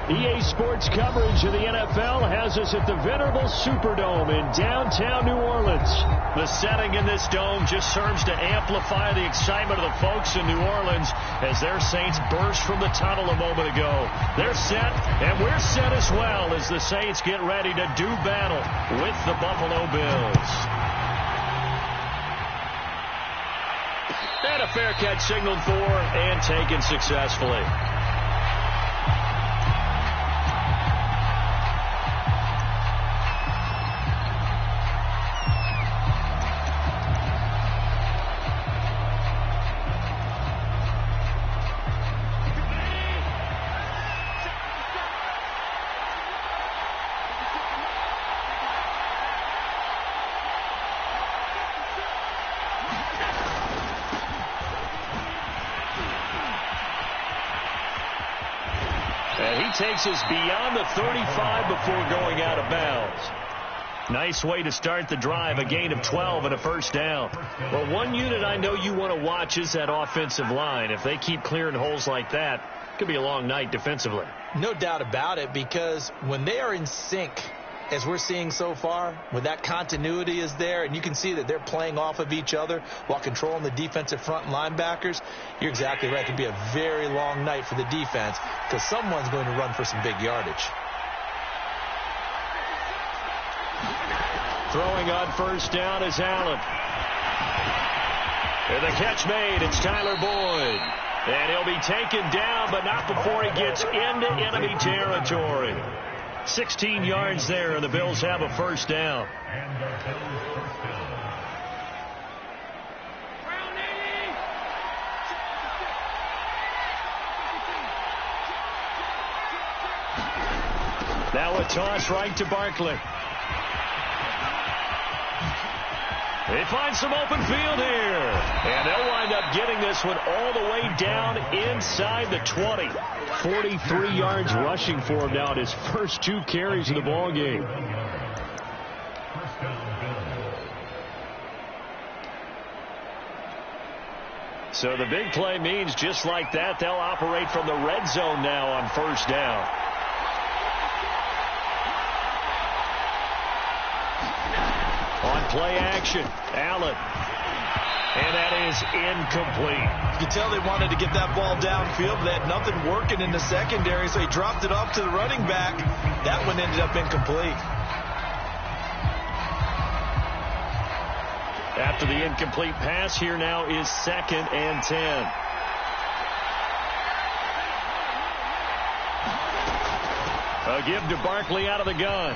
EA Sports coverage of the NFL has us at the venerable Superdome in downtown New Orleans. The setting in this dome just serves to amplify the excitement of the folks in New Orleans as their Saints burst from the tunnel a moment ago. They're set, and we're set as well as the Saints get ready to do battle with the Buffalo Bills. And a fair catch signaled for and taken successfully. Takes us beyond the 35 before going out of bounds. Nice way to start the drive, a gain of 12 and a first down. Well, one unit I know you want to watch is that offensive line. If they keep clearing holes like that, it could be a long night defensively. No doubt about it, because when they are in sync, as we're seeing so far, when that continuity is there, and you can see that they're playing off of each other while controlling the defensive front linebackers, you're exactly right. It could be a very long night for the defense because someone's going to run for some big yardage. Throwing on first down is Allen. And the catch made. It's Tyler Boyd. And he'll be taken down, but not before he gets into enemy territory. 16 yards there, and the Bills have a first down. Now a toss right to Barkley. They find some open field here. And they'll wind up getting this one all the way down inside the 20. 43 yards rushing for him now at his first 2 carries of the ball game. So the big play means just like that, they'll operate from the red zone now on first down. On play action, Allen. And that is incomplete. You can tell they wanted to get that ball downfield, but they had nothing working in the secondary, so he dropped it off to the running back. That one ended up incomplete. After the incomplete pass, here now is 2nd and 10. A give to Barkley out of the gun.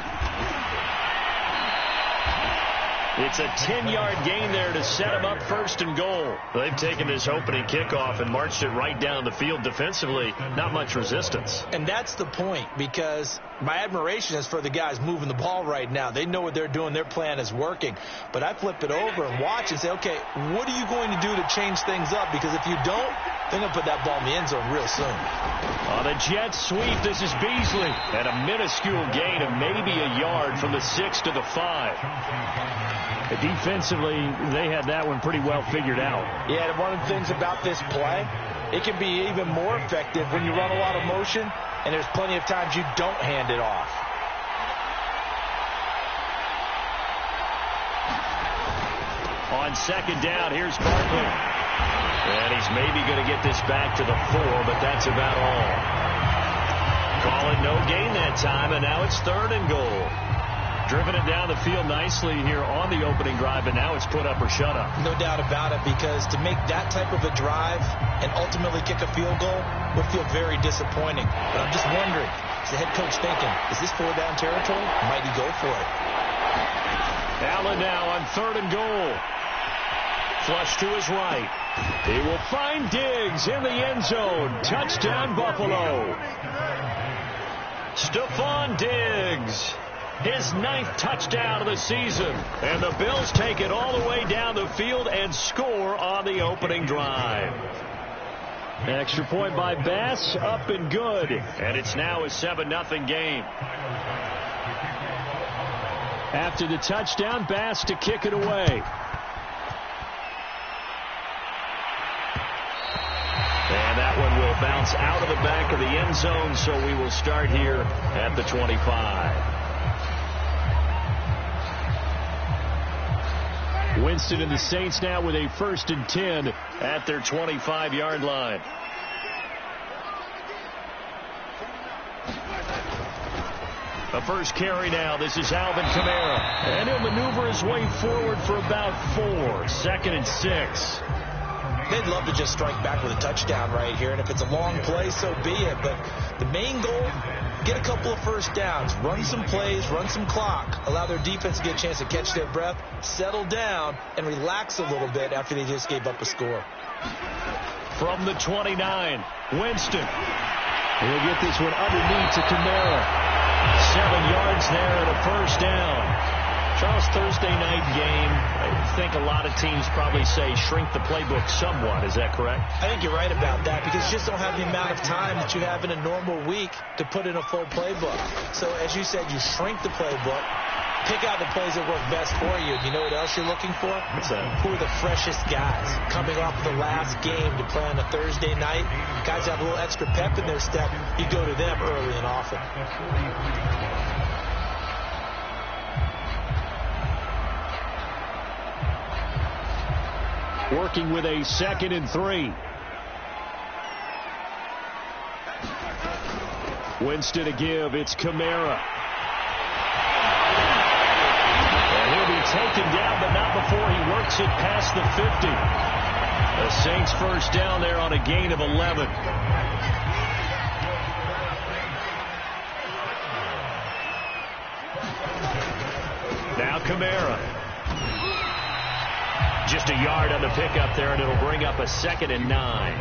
It's a 10-yard gain there to set him up 1st and goal. They've taken this opening kickoff and marched it right down the field defensively. Not much resistance. And that's the point, because my admiration is for the guys moving the ball right now. They know what they're doing. Their plan is working. But I flip it over and watch and say, okay, what are you going to do to change things up? Because if you don't, they're going to put that ball in the end zone real soon. On a jet sweep, this is Beasley. And a minuscule gain of maybe a yard from the 6 to the 5. Defensively, they had that one pretty well figured out. Yeah, and one of the things about this play, it can be even more effective when you run a lot of motion, and there's plenty of times you don't hand it off. On 2nd down, here's Barkley. And he's maybe going to get this back to the 4, but that's about all. Call it no gain that time, and now it's 3rd and goal. Driven it down the field nicely here on the opening drive, and now it's put up or shut up. No doubt about it, because to make that type of a drive and ultimately kick a field goal would feel very disappointing. But I'm just wondering, is the head coach thinking, is this 4th down territory? Might he go for it? Allen now on 3rd and goal. Flush to his right. He will find Diggs in the end zone. Touchdown, Buffalo. Stephon Diggs. His 9th touchdown of the season. And the Bills take it all the way down the field and score on the opening drive. Extra point by Bass, up and good. And it's now a 7-0 game. After the touchdown, Bass to kick it away. And that one will bounce is out of the back of the end zone, so we will start here at the 25. Winston and the Saints now with a 1st and 10 at their 25-yard line. The first carry now. This is Alvin Kamara. And he'll maneuver his way forward for about 4. 2nd and 6. They'd love to just strike back with a touchdown right here. And if it's a long play, so be it. But the main goal, get a couple of first downs. Run some plays, run some clock. Allow their defense to get a chance to catch their breath, settle down, and relax a little bit after they just gave up a score. From the 29, Winston. He'll get this one underneath to Kamara. 7 yards there and a first down. Charles, Thursday night game, I think a lot of teams probably say shrink the playbook somewhat. Is that correct? I think you're right about that because you just don't have the amount of time that you have in a normal week to put in a full playbook. So, as you said, you shrink the playbook, pick out the plays that work best for you. You know what else you're looking for? What's that? Who are the freshest guys coming off the last game to play on a Thursday night? Guys have a little extra pep in their step. You go to them early and often. Working with a 2nd and 3. Winston to give. It's Kamara. And he'll be taken down, but not before he works it past the 50. The Saints first down there on a gain of 11. Now Kamara. Just a yard on the pickup there, and it'll bring up a 2nd and 9.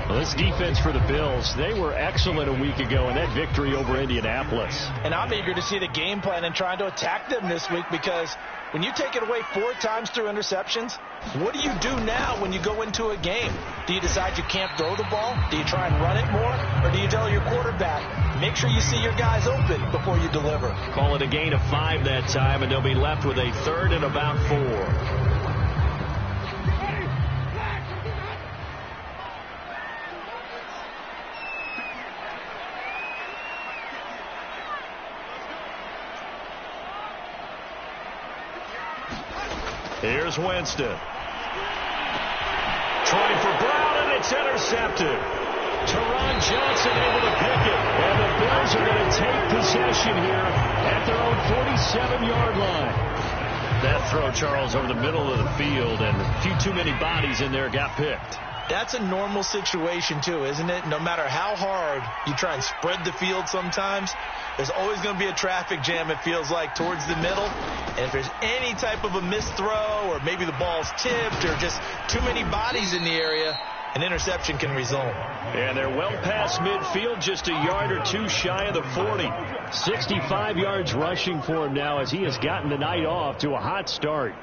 Well, this defense for the Bills, they were excellent a week ago in that victory over Indianapolis. And I'm eager to see the game plan and trying to attack them this week because when you take it away 4 times through interceptions, what do you do now when you go into a game? Do you decide you can't throw the ball? Do you try and run it more? Or do you tell your quarterback, make sure you see your guys open before you deliver? Call it a gain of 5 that time, and they'll be left with a 3rd and about 4. Here's Winston. Trying for Brown, and it's intercepted. Teron Johnson able to pick it. And the Bills are going to take possession here at their own 47-yard line. That throw, Charles, over the middle of the field, and a few too many bodies in there got picked. That's a normal situation, too, isn't it? No matter how hard you try and spread the field sometimes, there's always going to be a traffic jam, it feels like, towards the middle. And if there's any type of a missed throw or maybe the ball's tipped or just too many bodies in the area, an interception can result. And they're well past midfield, just a yard or 2 shy of the 40. 65 yards rushing for him now as he has gotten the night off to a hot start.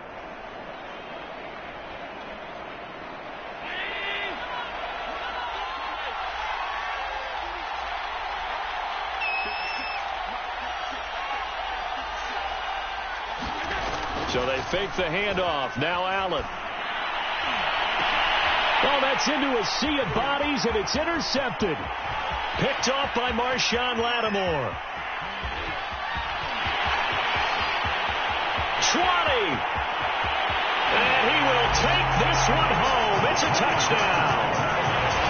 So they fake the handoff. Now Allen. Oh, that's into a sea of bodies, and it's intercepted. Picked off by Marshawn Lattimore. 20. And he will take this one home. It's a touchdown.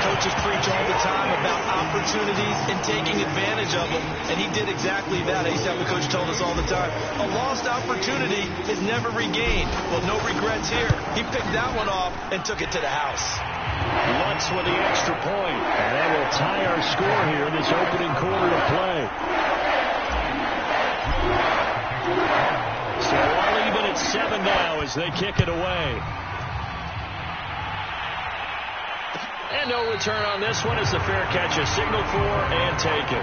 Coaches preach all the time about opportunities and taking advantage of them, and he did exactly that. I used to have a coach told us all the time, a lost opportunity is never regained. Well, no regrets here. He picked that one off and took it to the house. Lutz with the extra point, and that will tie our score here in this opening quarter of play. So all even at 7 now as they kick it away. And no return on this one as the fair catch is signaled for and taken.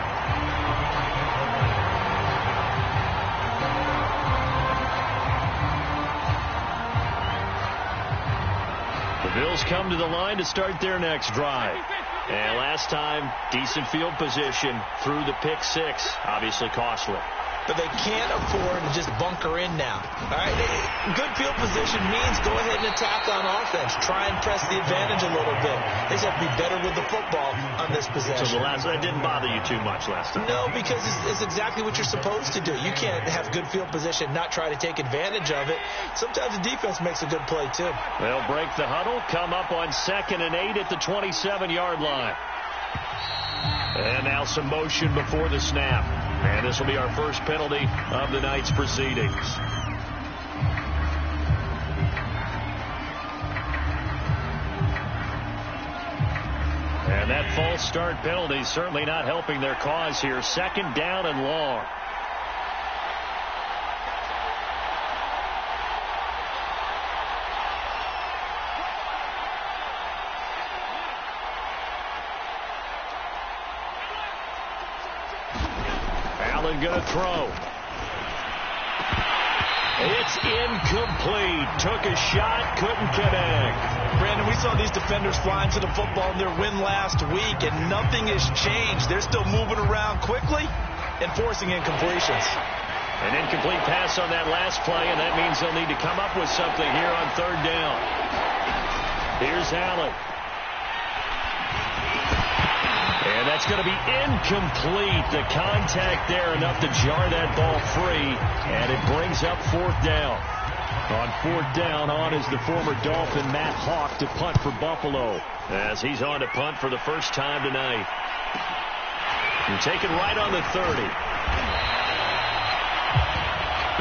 The Bills come to the line to start their next drive. And last time, decent field position through the pick 6, obviously costly. but they can't afford to just bunker in now. All right, good field position means go ahead and attack on offense. Try and press the advantage a little bit. They just have to be better with the football on this possession. So that didn't bother you too much last time? No, because it's exactly what you're supposed to do. You can't have good field position, not try to take advantage of it. Sometimes the defense makes a good play, too. They'll break the huddle, come up on 2nd and 8 at the 27-yard line. And now some motion before the snap. And this will be our first penalty of the night's proceedings. And that false start penalty certainly not helping their cause here. 2nd down and long. Allen going to throw. It's incomplete. Took a shot, couldn't connect. Brandon, we saw these defenders flying to the football in their win last week, and nothing has changed. They're still moving around quickly and forcing incompletions. An incomplete pass on that last play, and that means they'll need to come up with something here on 3rd down. Here's Allen. And that's going to be incomplete. The contact there enough to jar that ball free, and it brings up 4th down. On 4th down, on is the former Dolphin Matt Hawk to punt for Buffalo, as he's on to punt for the first time tonight. And taken right on the 30.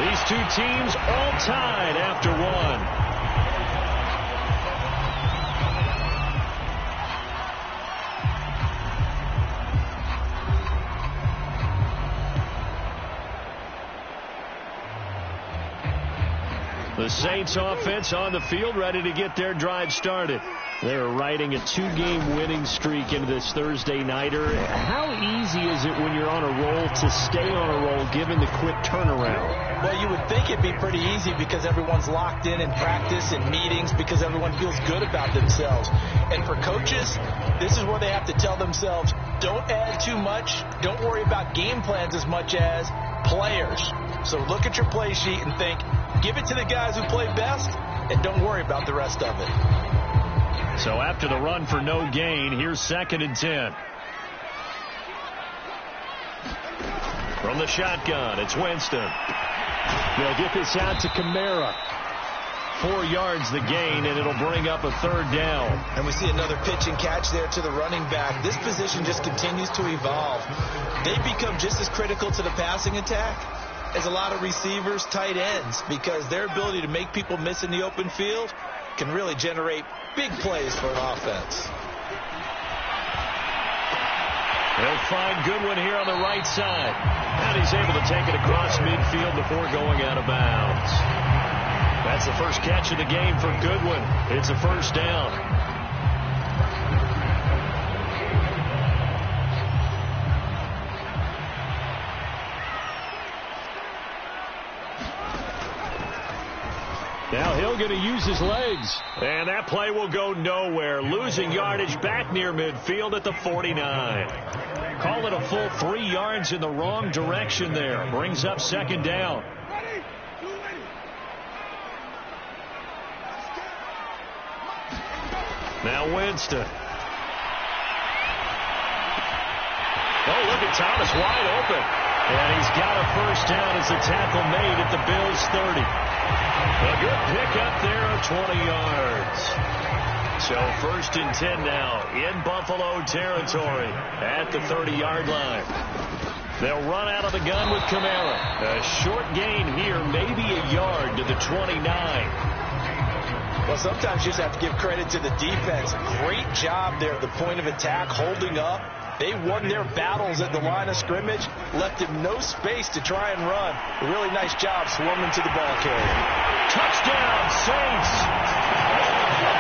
These two teams all tied after one. The Saints offense on the field, ready to get their drive started. They're riding a 2-game winning streak into this Thursday nighter. How easy is it when you're on a roll to stay on a roll given the quick turnaround? Well, you would think it'd be pretty easy because everyone's locked in practice and meetings, because everyone feels good about themselves. And for coaches, this is where they have to tell themselves, don't add too much. Don't worry about game plans as much as players. So look at your play sheet and think, give it to the guys who play best, and don't worry about the rest of it. So after the run for no gain, here's 2nd and 10. From the shotgun, it's Winston. They'll get this out to Kamara. 4 yards the gain, and it'll bring up a 3rd down. And we see another pitch and catch there to the running back. This position just continues to evolve. They become just as critical to the passing attack as a lot of receivers, tight ends, because their ability to make people miss in the open field can really generate big plays for an offense. They'll find Goodwin here on the right side. And he's able to take it across midfield before going out of bounds. That's the first catch of the game for Goodwin. It's a 1st down. Now he'll get to use his legs. And that play will go nowhere. Losing yardage back near midfield at the 49. Call it a full 3 yards in the wrong direction there. Brings up 2nd down. Now Winston. Oh, look at Thomas wide open. And he's got a 1st down as the tackle made at the Bills' 30. A good pickup there of 20 yards. So 1st and 10 now in Buffalo territory at the 30-yard line. They'll run out of the gun with Kamara. A short gain here, maybe a yard to the 29. Well, sometimes you just have to give credit to the defense. Great job there at the point of attack, holding up. They won their battles at the line of scrimmage, left him no space to try and run. A really nice job swarming to the ball carrier. Touchdown, Saints.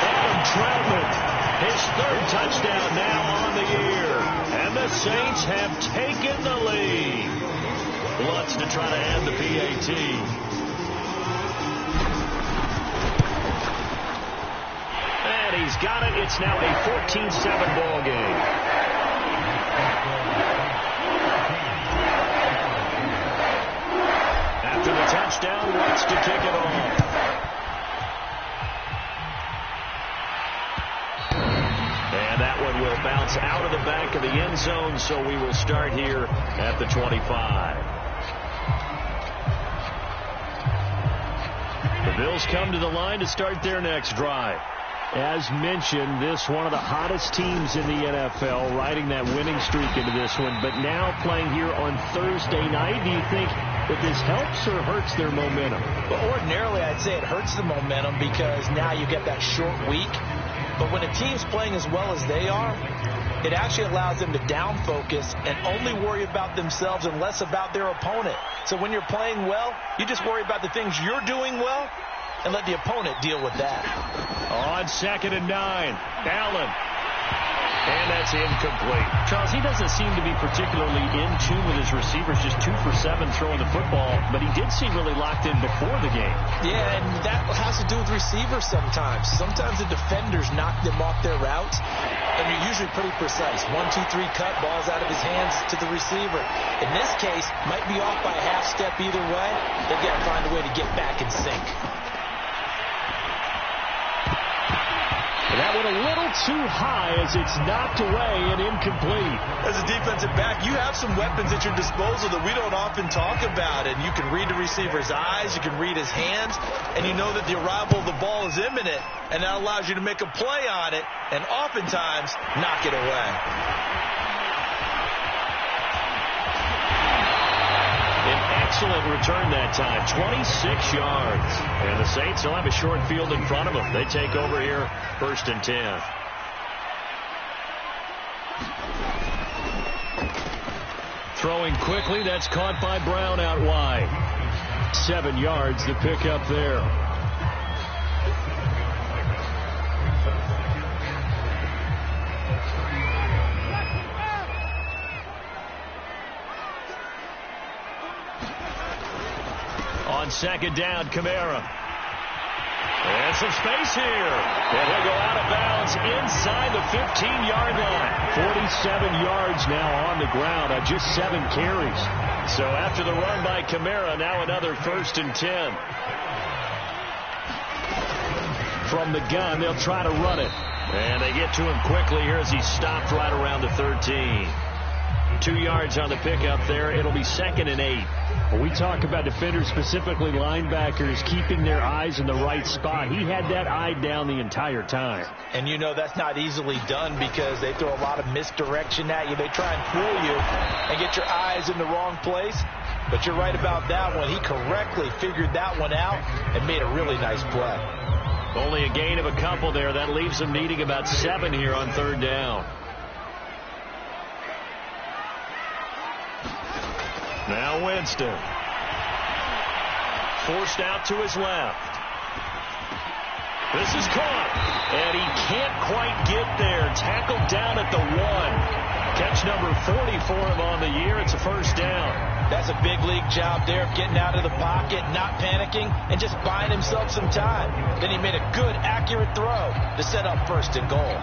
Adam Troutman, his 3rd touchdown now on the year. And the Saints have taken the lead. Lutz to try to add the PAT. And he's got it. It's now a 14-7 ball game. touchdown, wants to kick it off. And that one will bounce out of the back of the end zone, so we will start here at the 25. The Bills come to the line to start their next drive. As mentioned, this one of the hottest teams in the NFL, riding that winning streak into this one, but now playing here on Thursday night. Do you think that this helps or hurts their momentum? Well, ordinarily, I'd say it hurts the momentum because now you get that short week. But when a team's playing as well as they are, it actually allows them to down focus and only worry about themselves and less about their opponent. So when you're playing well, you just worry about the things you're doing well and let the opponent deal with that. On 2nd and 9, Allen. And that's incomplete. Charles, he doesn't seem to be particularly in tune with his receivers, just 2 for 7 throwing the football, but he did seem really locked in before the game. Yeah, and that has to do with receivers sometimes. Sometimes the defenders knock them off their routes, and you're usually pretty precise. 1, 2, 3 cut, ball's out of his hands to the receiver. In this case, might be off by a half step either way. They've got to find a way to get back in sync. That one a little too high as it's knocked away and incomplete. As a defensive back, you have some weapons at your disposal that we don't often talk about. And you can read the receiver's eyes, you can read his hands, and you know that the arrival of the ball is imminent. And that allows you to make a play on it and oftentimes knock it away. Excellent return that time, 26 yards. And the Saints will have a short field in front of them. They take over here, 1st and 10. Throwing quickly, that's caught by Brown out wide. 7 yards, the pickup there. On 2nd down, Kamara. And some space here. And he'll go out of bounds inside the 15-yard line. 47 yards now on the ground on just 7 carries. So after the run by Kamara, now another 1st and 10. From the gun, they'll try to run it. And they get to him quickly here as he's stopped right around the 13. 2 yards on the pickup there. It'll be 2nd and 8. When we talk about defenders, specifically linebackers, keeping their eyes in the right spot, he had that eye down the entire time. And you know that's not easily done because they throw a lot of misdirection at you. They try and fool you and get your eyes in the wrong place. But you're right about that one. He correctly figured that one out and made a really nice play. Only a gain of a couple there. That leaves them needing about 7 here on 3rd down. Now Winston. Forced out to his left. This is caught. And he can't quite get there. Tackled down at the 1. Catch number 40 for him on the year. It's a 1st down. That's a big league job there of getting out of the pocket, not panicking, and just buying himself some time. Then he made a good, accurate throw to set up 1st and goal.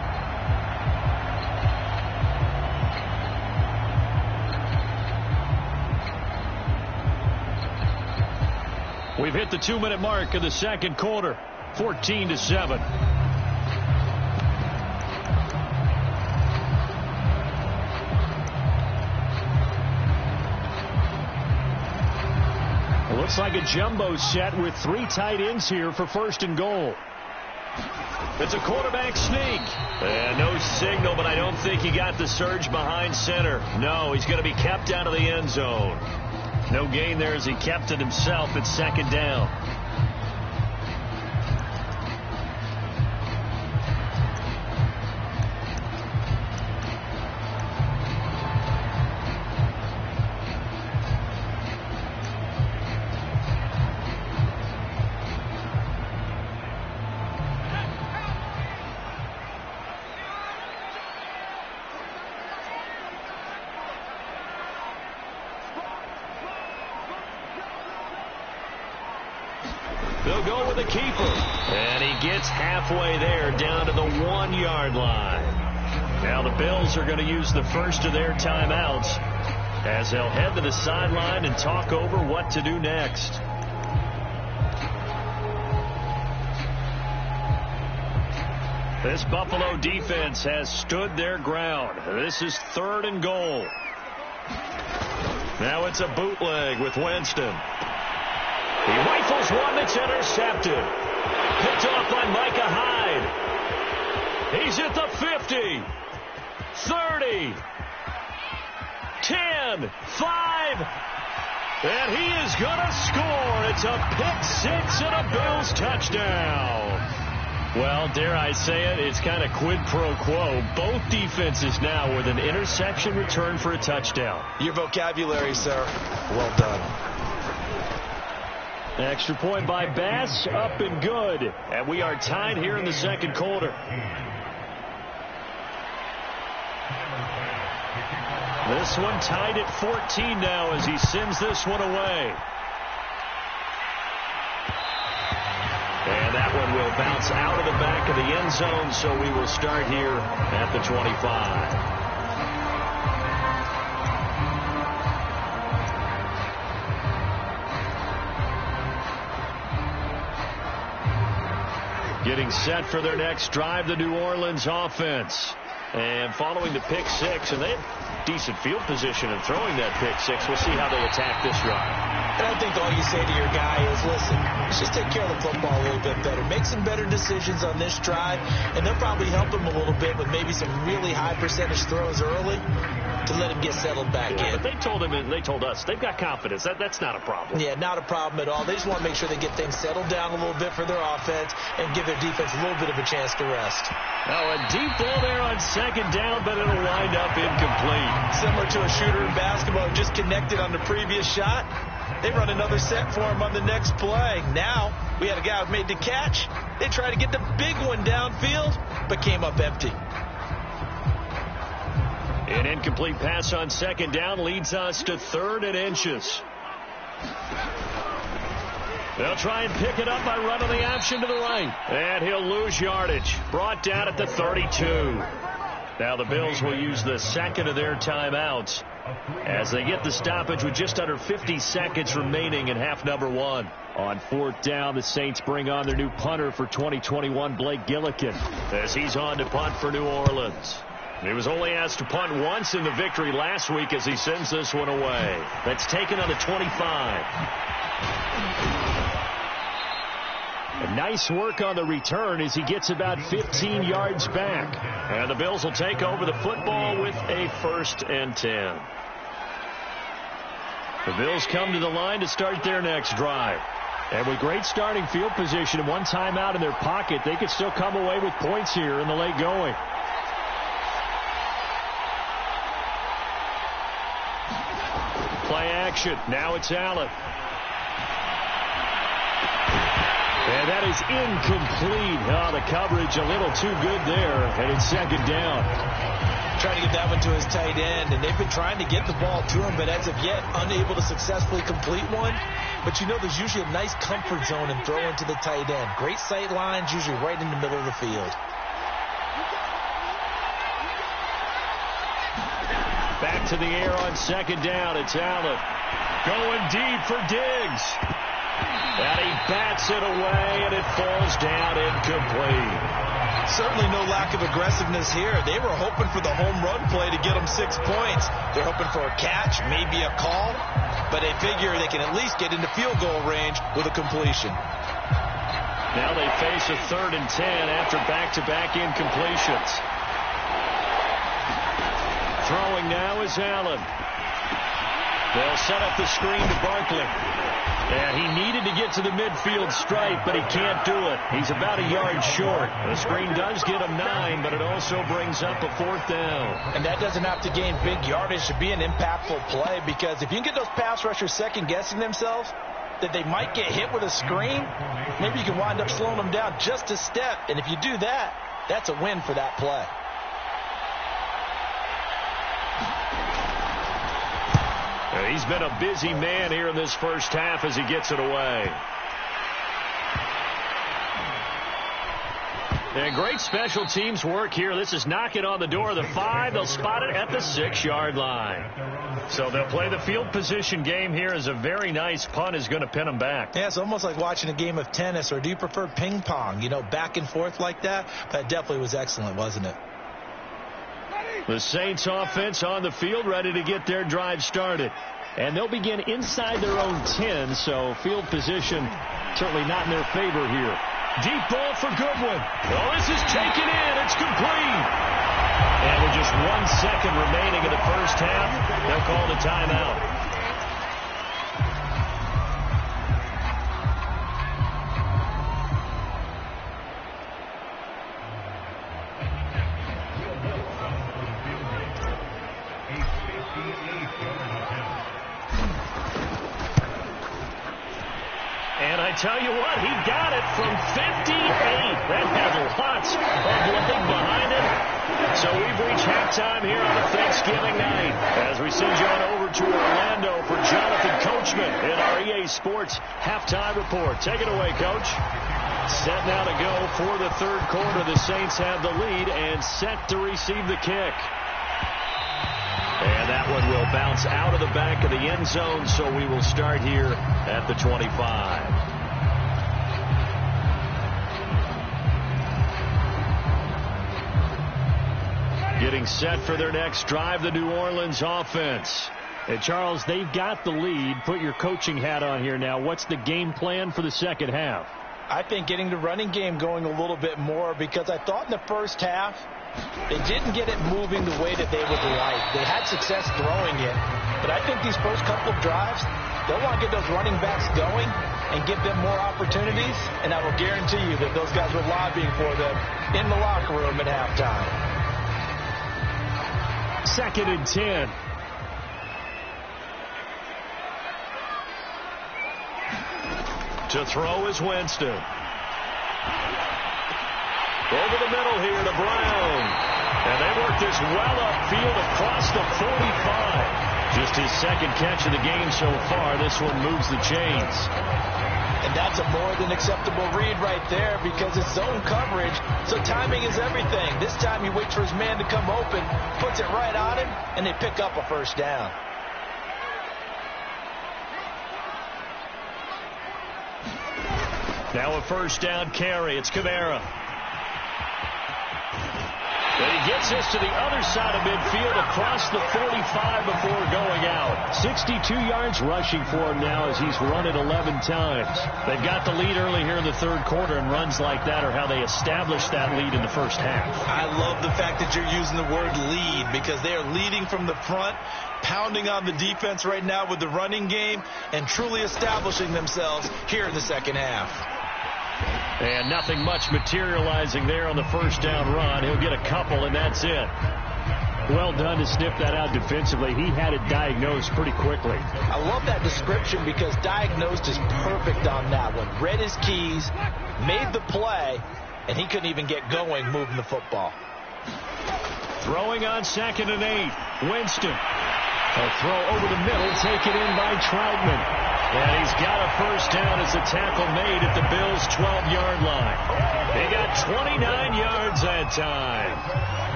We've hit the 2-minute mark of the 2nd quarter, 14-7. It looks like a jumbo set with 3 tight ends here for 1st and goal. It's a quarterback sneak. And no signal, but I don't think he got the surge behind center. No, he's going to be kept out of the end zone. No gain there as he kept it himself at 2nd down. They'll go with the keeper. And he gets halfway there down to the 1-yard line. Now the Bills are going to use the first of their timeouts as they'll head to the sideline and talk over what to do next. This Buffalo defense has stood their ground. This is 3rd and goal. Now it's a bootleg with Winston. He rifles one that's intercepted. Picked off by Micah Hyde. He's at the 50. 30. 10. 5. And he is going to score. It's a pick six and a Bills touchdown. Well, dare I say it, it's kind of quid pro quo. Both defenses now with an interception return for a touchdown. Your vocabulary, sir. Well done. Extra point by Bass, up and good. And we are tied here in the second quarter. This one tied at 14 now as he sends this one away. And that one will bounce out of the back of the end zone, so we will start here at the 25. Getting set for their next drive, the New Orleans offense. And following the pick six, and they have decent field position in throwing that pick six. We'll see how they attack this drive. And I think all you say to your guy is, listen, let's just take care of the football a little bit better. Make some better decisions on this drive, and they'll probably help him a little bit with maybe some really high percentage throws early to let him get settled back in. But they told him, and they told us, they've got confidence. That's not a problem. Yeah, not a problem at all. They just want to make sure they get things settled down a little bit for their offense and give their defense a little bit of a chance to rest. Oh, a deep ball there on second down, but it'll wind up incomplete. Similar to a shooter in basketball who just connected on the previous shot. They run another set for him on the next play. Now, we had a guy who made the catch. They tried to get the big one downfield, but came up empty. An incomplete pass on second down leads us to 3rd and inches. They'll try and pick it up by running the option to the right. And he'll lose yardage. Brought down at the 32. Now the Bills will use the second of their timeouts as they get the stoppage with just under 50 seconds remaining in half number 1. On 4th down, the Saints bring on their new punter for 2021, Blake Gillikin, as he's on to punt for New Orleans. He was only asked to punt once in the victory last week as he sends this one away. That's taken on the 25. And nice work on the return as he gets about 15 yards back. And the Bills will take over the football with a 1st and 10. The Bills come to the line to start their next drive. And with great starting field position and one timeout in their pocket, they could still come away with points here in the late going. Play action. Now it's Allen. And that is incomplete. Oh, the coverage a little too good there. And it's second down. Trying to get that one to his tight end, and they've been trying to get the ball to him, but as of yet, unable to successfully complete one. But you know there's usually a nice comfort zone in throwing to the tight end. Great sight lines, usually right in the middle of the field. Back to the air on second down. It's Allen. Going deep for Diggs. And he bats it away, and it falls down incomplete. Certainly no lack of aggressiveness here. They were hoping for the home run play to get them 6 points. They're hoping for a catch, maybe a call, but they figure they can at least get into field goal range with a completion. Now they face a 3rd and 10 after back-to-back incompletions. Throwing now is Allen. They'll set up the screen to Barkley. And he needed to get to the midfield stripe, but he can't do it. He's about a yard short. The screen does get him 9, but it also brings up a 4th down. And that doesn't have to gain big yardage to be an impactful play, because if you can get those pass rushers second-guessing themselves, that they might get hit with a screen, maybe you can wind up slowing them down just a step. And if you do that, that's a win for that play. He's been a busy man here in this first half as he gets it away. And great special teams work here. This is knocking on the door of the 5. They'll spot it at the 6-yard line. So they'll play the field position game here as a very nice punt is going to pin them back. Yeah, it's almost like watching a game of tennis, or do you prefer ping pong? You know, back and forth like that? That definitely was excellent, wasn't it? The Saints offense on the field, ready to get their drive started. And they'll begin inside their own 10, so field position certainly not in their favor here. Deep ball for Goodwin. Oh, this is taken in. It's complete. And with just 1 second remaining in the first half, they'll call the timeout. And I tell you what, he got it from 58. That had lots of leg behind it. So we've reached halftime here on a Thanksgiving night as we send you on over to Orlando for Jonathan Coachman in our EA Sports halftime report. Take it away, Coach. Set now to go for the third quarter. The Saints have the lead and set to receive the kick. And that one will bounce out of the back of the end zone, so we will start here at the 25. Getting set for their next drive, the New Orleans offense. And Charles, they've got the lead. Put your coaching hat on here now. What's the game plan for the second half? I think getting the running game going a little bit more, because I thought in the first half they didn't get it moving the way that they would like. They had success throwing it, but I think these first couple of drives, they'll want to get those running backs going and give them more opportunities, and I will guarantee you that those guys were lobbying for them in the locker room at halftime. 2nd and 10. To throw is Winston. Over the middle here to Brown. And they work this well upfield across the 45. Just his second catch of the game so far. This one moves the chains. And that's a more than acceptable read right there, because it's zone coverage, so timing is everything. This time he waits for his man to come open, puts it right on him, and they pick up a first down. Now a first down carry. It's Kamara. And he gets us to the other side of midfield across the 45 before going out. 62 yards rushing for him now as he's run it 11 times. They've got the lead early here in the third quarter, and runs like that are how they established that lead in the first half. I love the fact that you're using the word lead, because they are leading from the front, pounding on the defense right now with the running game, and truly establishing themselves here in the second half. And nothing much materializing there on the first down run. He'll get a couple, and that's it. Well done to sniff that out defensively. He had it diagnosed pretty quickly. I love that description, because diagnosed is perfect on that one. Read his keys, made the play, and he couldn't even get going moving the football. Throwing on 2nd and 8. Winston. A throw over the middle, taken in by Troutman. And he's got a first down as the tackle made at the Bills' 12-yard line. He got 29 yards that time.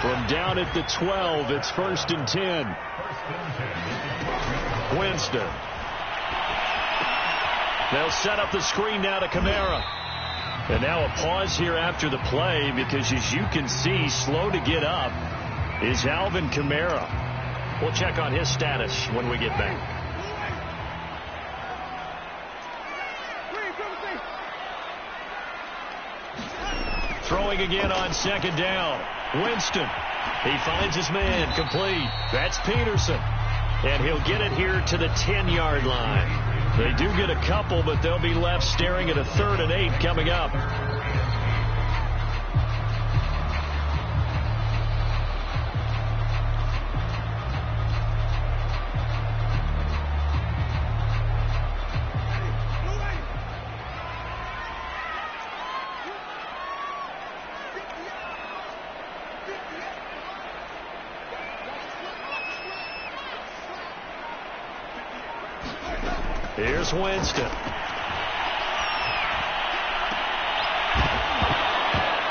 From down at the 12, it's 1st and 10. Winston. They'll set up the screen now to Kamara. And now a pause here after the play, because as you can see, slow to get up is Alvin Kamara. We'll check on his status when we get back. Throwing again on 2nd down. Winston. He finds his man, complete. That's Peterson. And he'll get it here to the 10-yard line. They do get a couple, but they'll be left staring at a 3rd and 8 coming up. Here's Winston.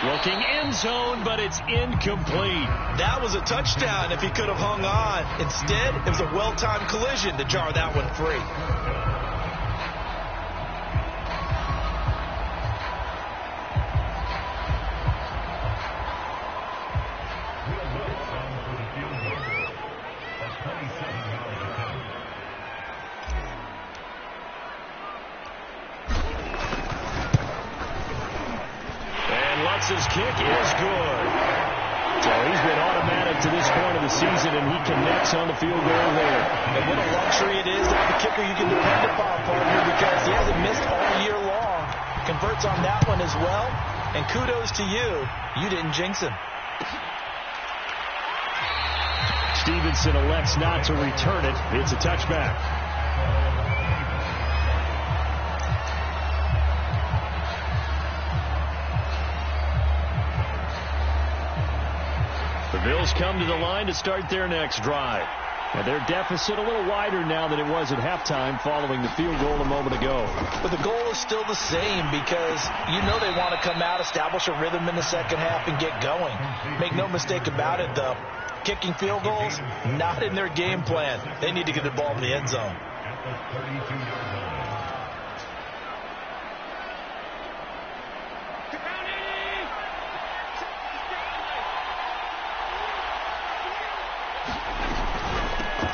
Looking end zone, but it's incomplete. That was a touchdown if he could have hung on. Instead, it was a well-timed collision to jar that one free. His kick is good. So he's been automatic to this point of the season, and he connects on the field goal there. And what a luxury it is to have a kicker you can depend upon, partner, because he hasn't missed all year long. Converts on that one as well. And kudos to you. You didn't jinx him. Stevenson elects not to return it. It's a touchback. The Bills come to the line to start their next drive. And their deficit a little wider now than it was at halftime following the field goal a moment ago. But the goal is still the same because you know they want to come out, establish a rhythm in the second half, and get going. Make no mistake about it, though. Kicking field goals, not in their game plan. They need to get the ball in the end zone.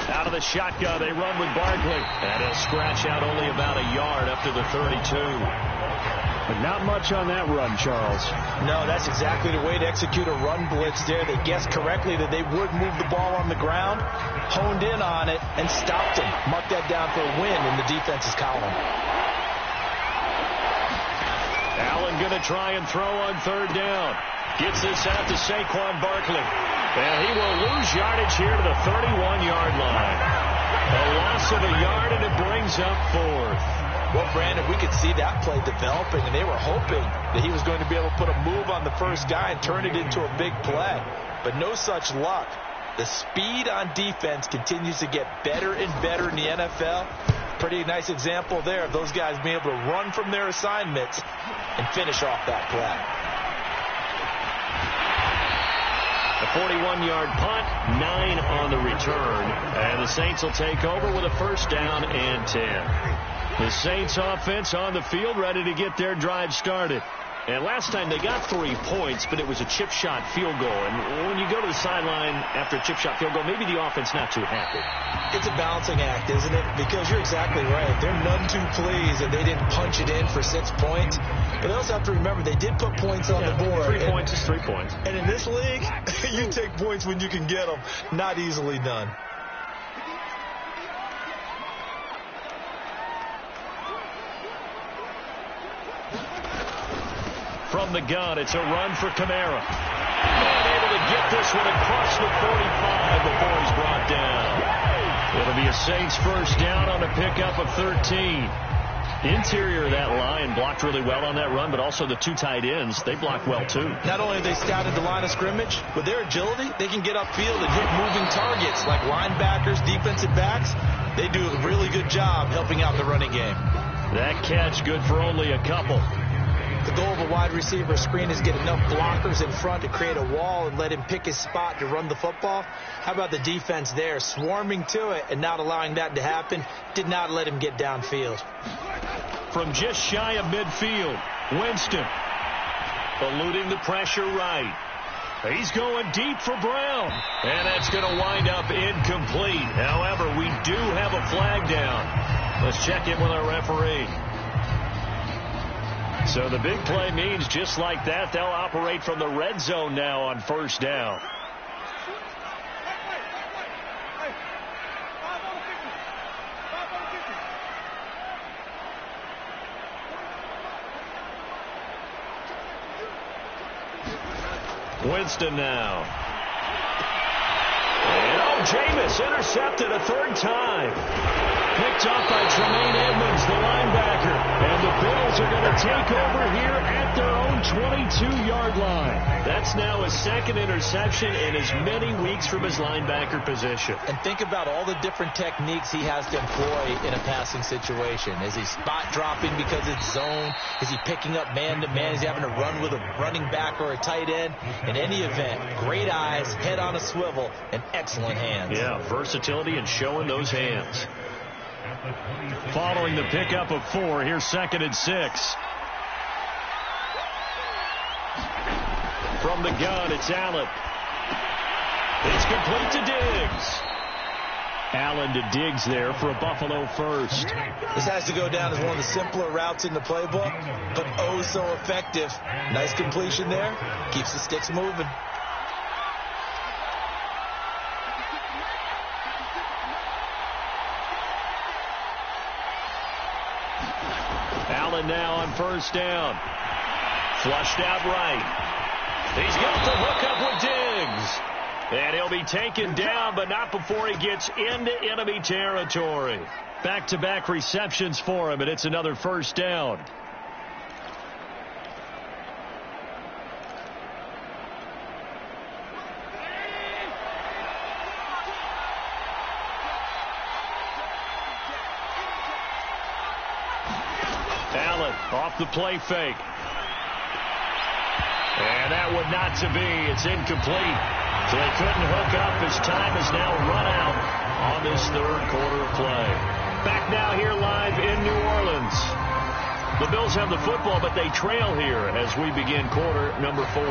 Out of the shotgun, they run with Barkley. And he'll scratch out only about a yard up to the 32. But not much on that run, Charles. No, that's exactly the way to execute a run blitz there. They guessed correctly that they would move the ball on the ground, honed in on it, and stopped him. Mark that down for a win in the defense's column. Allen going to try and throw on third down. Gets this out to Saquon Barkley. And he will lose yardage here to the 31-yard line. A loss of a yard, and it brings up fourth. Well, Brandon, we could see that play developing, and they were hoping that he was going to be able to put a move on the first guy and turn it into a big play. But no such luck. The speed on defense continues to get better and better in the NFL. Pretty nice example there of those guys being able to run from their assignments and finish off that play. A 41-yard punt, 9 on the return, and the Saints will take over with a first down and 10. The Saints offense on the field ready to get their drive started. And last time they got 3 points, but it was a chip shot field goal. And when you go to the sideline after a chip shot field goal, maybe the offense not too happy. It's a balancing act, isn't it? Because you're exactly right. They're none too pleased that they didn't punch it in for 6 points. But they also have to remember they did put points on the board. 3 points is 3 points. And in this league, you take points when you can get them. Not easily done. From the gun, it's a run for Kamara. And able to get this one across the 45 before he's brought down. It'll be a Saints first down on a pickup of 13. Interior of that line blocked really well on that run, but also the 2 tight ends, they blocked well too. Not only have they scouted the line of scrimmage, with their agility, they can get upfield and hit moving targets like linebackers, defensive backs. They do a really good job helping out the running game. That catch good for only a couple. The goal of a wide receiver screen is get enough blockers in front to create a wall and let him pick his spot to run the football. How about the defense there, swarming to it and not allowing that to happen? Did not let him get downfield. From just shy of midfield, Winston eluding the pressure right. He's going deep for Brown, and that's going to wind up incomplete. However, we do have a flag down. Let's check in with our referee. So the big play means just like that, they'll operate from the red zone now on first down. Winston now. And Jameis intercepted a third time. Picked off by Tremaine Edmonds, the linebacker. And the Bills Saints are going to take over here at their own 22-yard line. That's now his second interception in as many weeks from his linebacker position. And think about all the different techniques he has to employ in a passing situation. Is he spot dropping because it's zone? Is he picking up man-to-man? Is he having to run with a running back or a tight end? In any event, great eyes, head on a swivel, and excellent hands. Yeah, versatility and showing those hands. Following the pickup of 4, here's 2nd and 6. From the gun, it's Allen. It's complete to Diggs. Allen to Diggs there for a Buffalo first. This has to go down as one of the simpler routes in the playbook, but oh so effective. Nice completion there. Keeps the sticks moving. Allen now on first down. Flushed out right. He's got the hook up with Diggs. And he'll be taken down, but not before he gets into enemy territory. Back-to-back receptions for him, and it's another first down. Allen off the play fake. And that one not to be. It's incomplete. So they couldn't hook up. His time has now run out on this third quarter of play. Back now here live in New Orleans. The Bills have the football, but they trail here as we begin quarter number 4.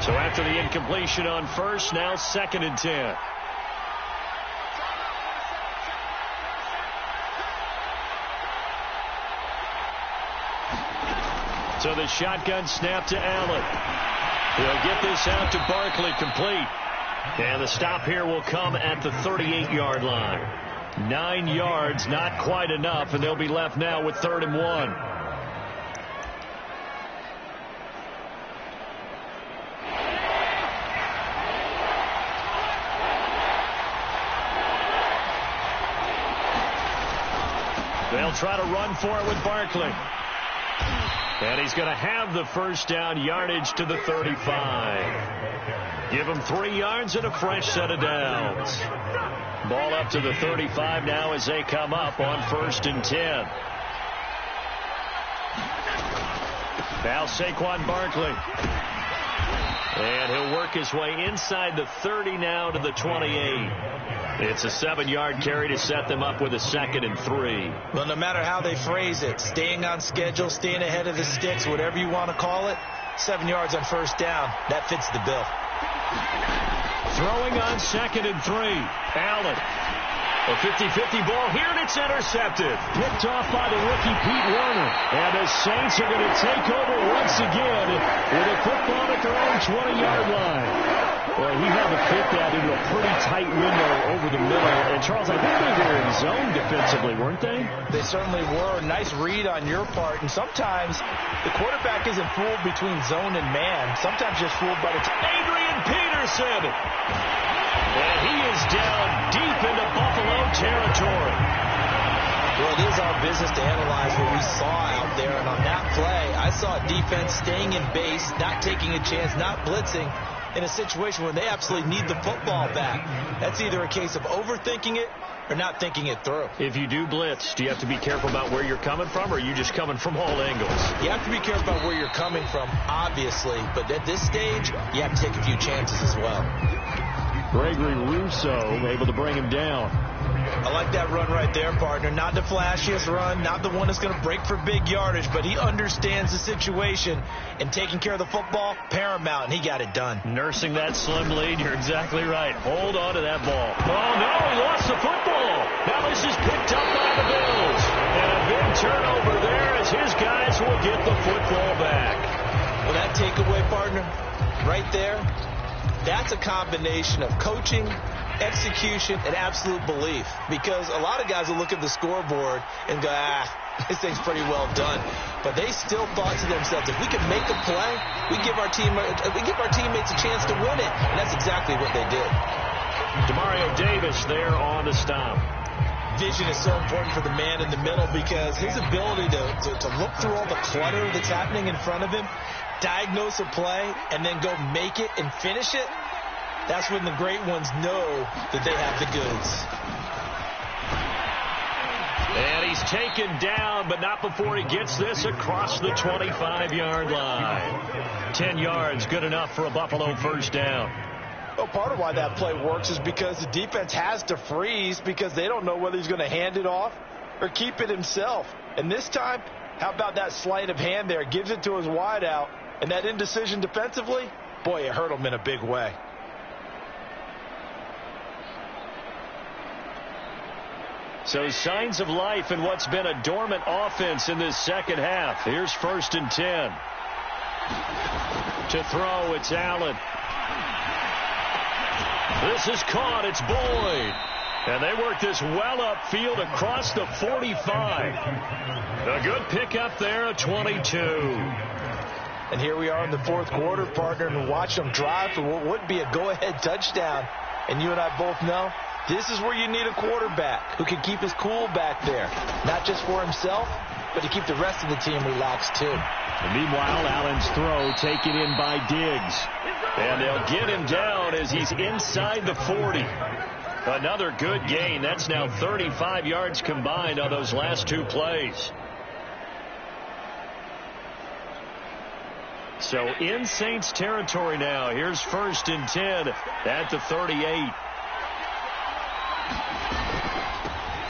So after the incompletion on first, now 2nd and 10. So the shotgun snap to Allen. He'll get this out to Barkley, complete. And the stop here will come at the 38-yard line. 9 yards, not quite enough, and they'll be left now with 3rd and 1. They'll try to run for it with Barkley. And he's going to have the first down, yardage to the 35. Give him 3 yards and a fresh set of downs. Ball up to the 35 now as they come up on 1st and 10. Now Saquon Barkley. And he'll work his way inside the 30 now to the 28. It's a 7-yard carry to set them up with a 2nd and 3. Well, no matter how they phrase it, staying on schedule, staying ahead of the sticks, whatever you want to call it, 7 yards on first down, that fits the bill. Throwing on 2nd and 3. Allen. A 50-50 ball here, and it's intercepted. Picked off by the rookie Pete Werner. And the Saints are going to take over once again with a football at their own 20-yard line. Well, he had to fit that into a pretty tight window over the middle. And, Charles, I think they were in zone defensively, weren't they? They certainly were. Nice read on your part. And sometimes the quarterback isn't fooled between zone and man. Sometimes just fooled by the Adrian Peterson. And he is down deep into Buffalo territory. Well, it is our business to analyze what we saw out there. And on that play, I saw defense staying in base, not taking a chance, not blitzing in a situation where they absolutely need the football back. That's either a case of overthinking it or not thinking it through. If you do blitz, do you have to be careful about where you're coming from, or are you just coming from all angles? You have to be careful about where you're coming from, obviously. But at this stage, you have to take a few chances as well. Gregory Rousseau able to bring him down. I like that run right there, partner. Not the flashiest run, not the one that's going to break for big yardage, but he understands the situation, and taking care of the football, paramount, and he got it done. Nursing that slim lead, you're exactly right. Hold on to that ball. Oh, no, he lost the football. Now this is picked up by the Bills. And a big turnover there as his guys will get the football back. Well, that takeaway, partner, right there, that's a combination of coaching, execution, and absolute belief. Because a lot of guys will look at the scoreboard and go, this thing's pretty well done. But they still thought to themselves, if we can make a play, we give our teammates a chance to win it. And that's exactly what they did. Demario Davis there on the stop. Vision is so important for the man in the middle because his ability to look through all the clutter that's happening in front of him, diagnose a play, and then go make it and finish it, that's when the great ones know that they have the goods. And he's taken down, but not before he gets this across the 25-yard line. 10 yards, good enough for a Buffalo first down. Well, part of why that play works is because the defense has to freeze because they don't know whether he's going to hand it off or keep it himself. And this time, how about that sleight of hand there? Gives it to his wideout, and that indecision defensively, boy, it hurt him in a big way. So signs of life in what's been a dormant offense in this second half. Here's 1st and 10. To throw, it's Allen. This is caught. It's Boyd. And they work this well upfield across the 45. A good pickup there at 22. And here we are in the fourth quarter, partner, and watch them drive for what would be a go-ahead touchdown. And you and I both know this is where you need a quarterback who can keep his cool back there. Not just for himself, but to keep the rest of the team relaxed too. And meanwhile, Allen's throw taken in by Diggs. And they'll get him down as he's inside the 40. Another good gain. That's now 35 yards combined on those last two plays. So in Saints territory now. Here's 1st and 10 at the 38.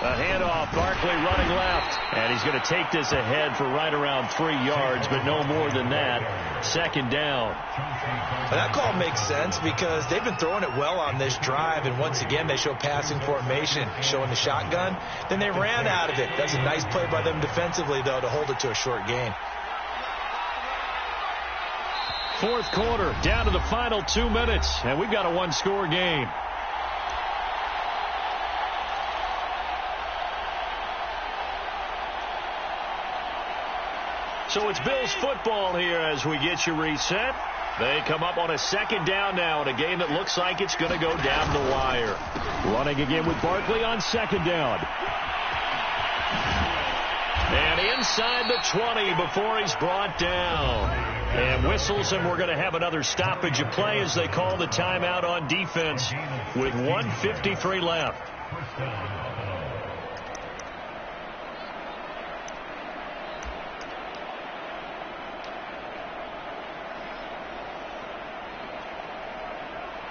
A handoff, Barkley running left, and he's going to take this ahead for right around 3 yards, but no more than that. 2nd down. Well, that call makes sense because they've been throwing it well on this drive, and once again they show passing formation, showing the shotgun. Then they ran out of it. That's a nice play by them defensively, though, to hold it to a short gain. Fourth quarter, down to the final 2 minutes, and we've got a one-score game. So it's Bills football here as we get you reset. They come up on a 2nd down now in a game that looks like it's going to go down the wire. Running again with Barkley on 2nd down. And inside the 20 before he's brought down. And whistles, and we're going to have another stoppage of play as they call the timeout on defense with 1:53 left.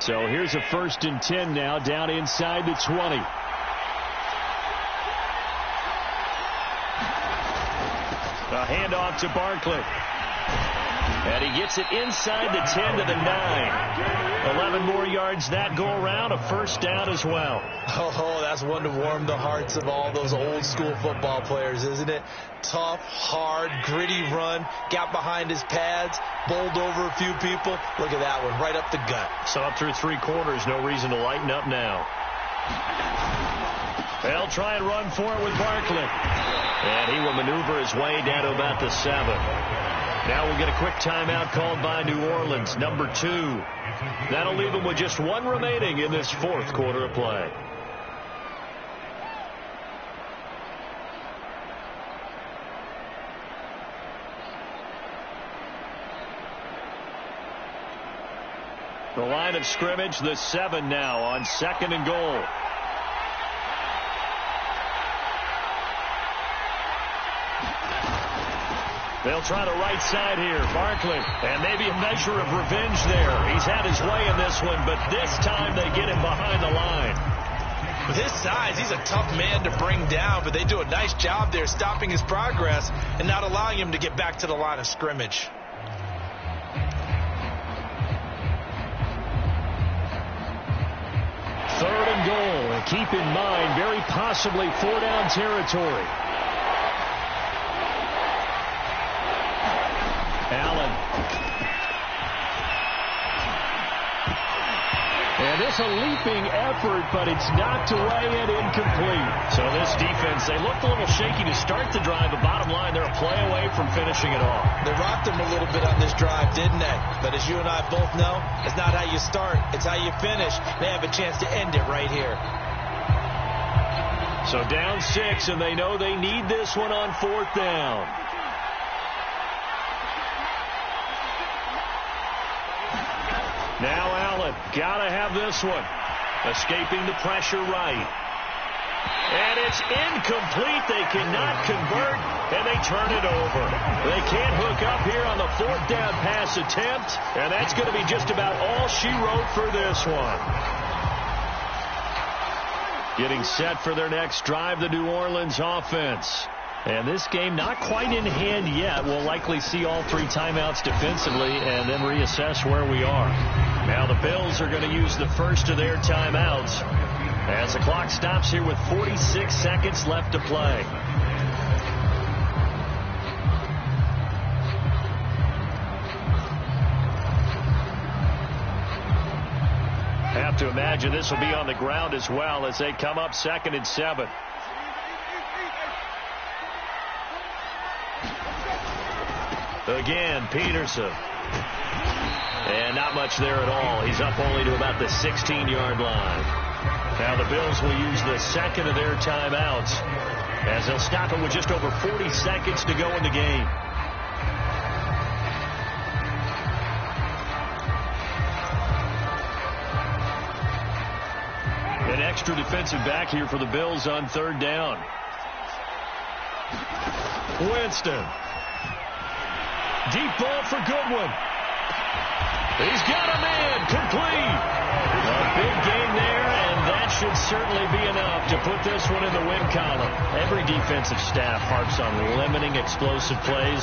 So here's a 1st and 10 now down inside the 20. A handoff to Barkley. And he gets it inside the 10 to the 9. 11 more yards that go around. A 1st down as well. Oh, that's one to warm the hearts of all those old school football players, isn't it? Tough, hard, gritty run. Got behind his pads. Bowled over a few people. Look at that one, right up the gut. So up through 3 quarters, no reason to lighten up now. They'll try and run for it with Barkley. And he will maneuver his way down to about the 7. Now we'll get a quick timeout called by New Orleans, number 2. That'll leave them with just 1 remaining in this fourth quarter of play. The line of scrimmage, the 7 now on 2nd and goal. They'll try the right side here. Barkley, and maybe a measure of revenge there. He's had his way in this one, but this time they get him behind the line. With his size, he's a tough man to bring down, but they do a nice job there stopping his progress and not allowing him to get back to the line of scrimmage. Third and goal, and keep in mind, very possibly 4-down territory. Allen. And this a leaping effort, but it's knocked away and incomplete. So this defense, they looked a little shaky to start the drive, but bottom line, they're a play away from finishing it off. They rocked them a little bit on this drive, didn't they? But as you and I both know, it's not how you start, it's how you finish. They have a chance to end it right here. So down 6, and they know they need this one on 4th down. Now Allen, gotta have this one. Escaping the pressure right. And it's incomplete. They cannot convert, and they turn it over. They can't hook up here on the 4th down pass attempt, and that's going to be just about all she wrote for this one. Getting set for their next drive, the New Orleans offense. And this game not quite in hand yet. We'll likely see all 3 timeouts defensively and then reassess where we are. Now the Bills are going to use the first of their timeouts as the clock stops here with 46 seconds left to play. Have to imagine this will be on the ground as well as they come up 2nd and 7. Again, Peterson. And not much there at all. He's up only to about the 16-yard line. Now the Bills will use the second of their timeouts as they'll stop it with just over 40 seconds to go in the game. An extra defensive back here for the Bills on 3rd down. Winston. Deep ball for Goodwin. He's got a man. Complete. A big gain there, and that should certainly be enough to put this one in the win column. Every defensive staff harps on limiting explosive plays.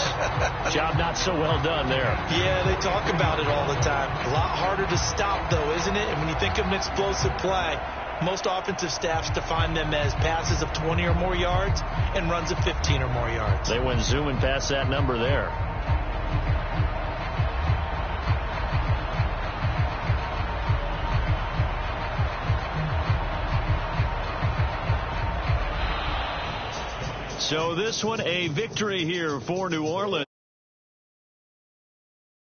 Job not so well done there. Yeah, they talk about it all the time. A lot harder to stop, though, isn't it? And when you think of an explosive play, most offensive staffs define them as passes of 20 or more yards and runs of 15 or more yards. They went zooming past that number there. So this one, a victory here for New Orleans.